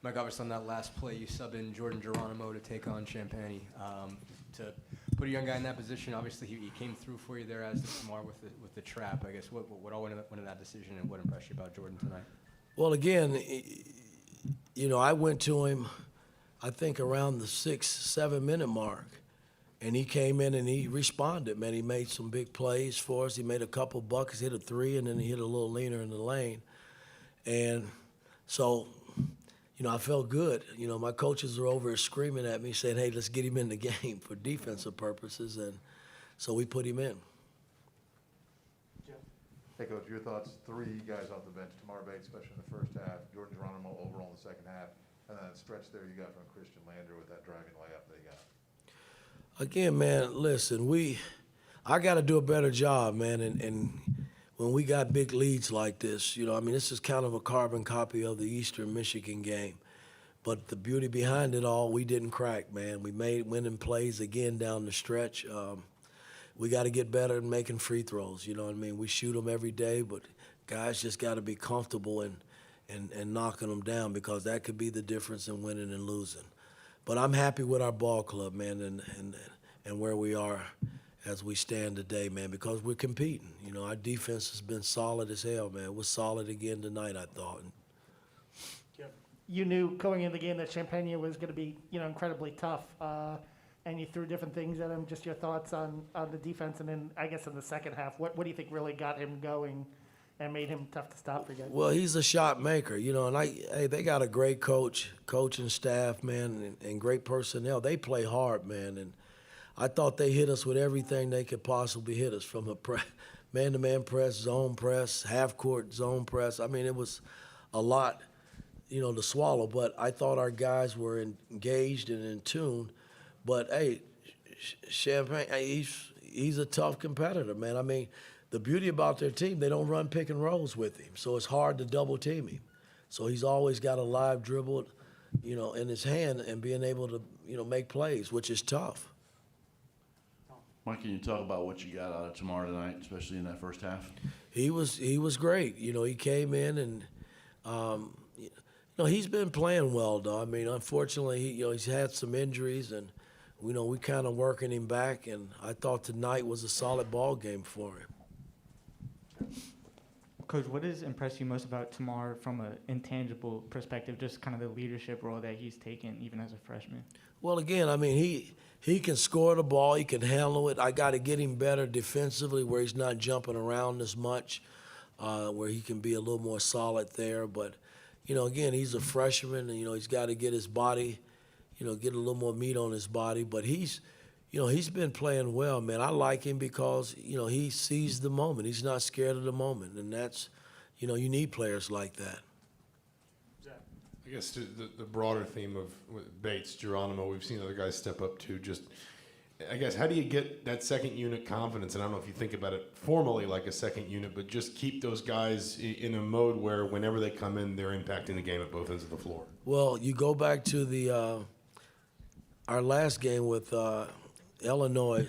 Mike, obviously on that last play, you sub in Jordan Geronimo to take on Champagne. To put a young guy in that position, obviously he came through for you there, as did Tamar with the trap. I guess what all went into that decision, and what impressed you about Jordan tonight? Well, again, I went to him, I think around the 6-7 minute mark, and he came in and he responded, man. He made some big plays for us. He made a couple buckets, hit a three, and then he hit a little leaner in the lane. And so, I felt good. My coaches were over screaming at me, saying, hey, let's get him in the game for defensive purposes, and so we put him in. Hey, Coach, your thoughts, 3 guys off the bench, Tamar Bates, especially in the first half, Jordan Geronimo overall in the second half, and then that stretch there you got from Christian Lander with that driving layup that he got. Again, man, listen, I got to do a better job, man, and when we got big leads like this, this is kind of a carbon copy of the Eastern Michigan game. But the beauty behind it all, we didn't crack, man. We made winning plays again down the stretch. We got to get better at making free throws, We shoot them every day, but guys just got to be comfortable and knocking them down, because that could be the difference in winning and losing. But I'm happy with our ball club, man, and where we are as we stand today, man, because we're competing. Our defense has been solid as hell, man. It was solid again tonight, I thought. You knew going into the game that Champagne was going to be, incredibly tough, and you threw different things at him. Just your thoughts on the defense, and then I guess in the second half, what do you think really got him going and made him tough to stop for you guys? Well, he's a shot maker, and they got a great coaching staff, man, and great personnel. They play hard, man, and I thought they hit us with everything they could possibly hit us, from a man-to-man press, zone press, half-court zone press. I mean, it was a lot, to swallow, but I thought our guys were engaged and in tune. But, hey, Champagne, he's a tough competitor, man. I mean, the beauty about their team, they don't run pick and rolls with him, so it's hard to double team him. So he's always got a live dribble, in his hand, and being able to, make plays, which is tough. Mike, can you talk about what you got out of Tamar tonight, especially in that first half? He was great. He came in and, he's been playing well, though. I mean, unfortunately, he's had some injuries, and we kind of working him back. And I thought tonight was a solid ball game for him. Coach, what has impressed you most about Tamar from an intangible perspective, just kind of the leadership role that he's taken even as a freshman? Well, again, I mean, he can score the ball. He can handle it. I got to get him better defensively, where he's not jumping around as much, where he can be a little more solid there. But, again, he's a freshman, and, he's got to get his body, get a little more meat on his body. But he's been playing well, man. I like him because, he sees the moment. He's not scared of the moment, and that's, you need players like that. I guess the broader theme of Bates, Geronimo, we've seen other guys step up too. Just, I guess, how do you get that second unit confidence? And I don't know if you think about it formally like a second unit, but just keep those guys in a mode where whenever they come in, they're impacting the game at both ends of the floor. Well, you go back to the our last game with Illinois.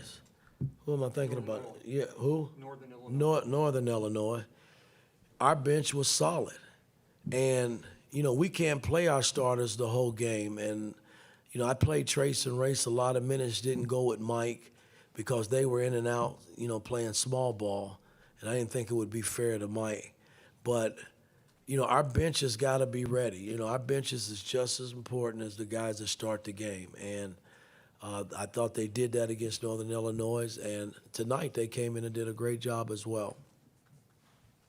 Who am I thinking about? Yeah, who? Northern Illinois. Northern Illinois. Our bench was solid, and we can't play our starters the whole game. And I played Trace and Race a lot of minutes. Didn't go with Mike because they were in and out, playing small ball, and I didn't think it would be fair to Mike. But our bench has got to be ready. Our benches is just as important as the guys that start the game. And I thought they did that against Northern Illinois, and tonight they came in and did a great job as well.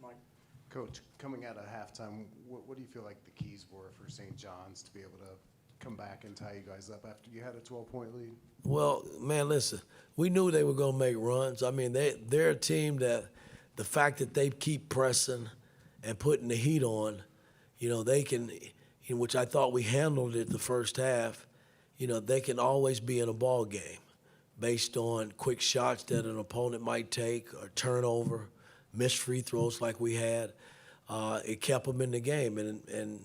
Mike. Coach, coming out of halftime, what do you feel like the keys were for St. John's to be able to come back and tie you guys up after you had a 12-point lead? Well, man, listen, we knew they were going to make runs. I mean, they're a team that the fact that they keep pressing and putting the heat on, they can, which I thought we handled it the first half, they can always be in a ball game based on quick shots that an opponent might take, or turnover, missed free throws like we had. It kept them in the game, and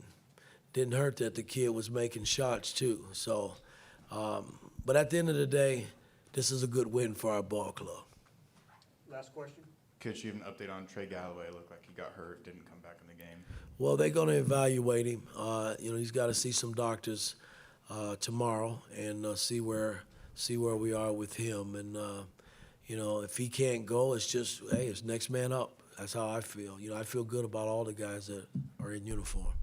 didn't hurt that the kid was making shots too. So, but at the end of the day, this is a good win for our ball club. Last question. Coach, you have an update on Trey Galloway? It looked like he got hurt, didn't come back in the game. Well, they're going to evaluate him. He's got to see some doctors tomorrow and see where we are with him. And if he can't go, it's just, hey, it's next man up. That's how I feel. I feel good about all the guys that are in uniform.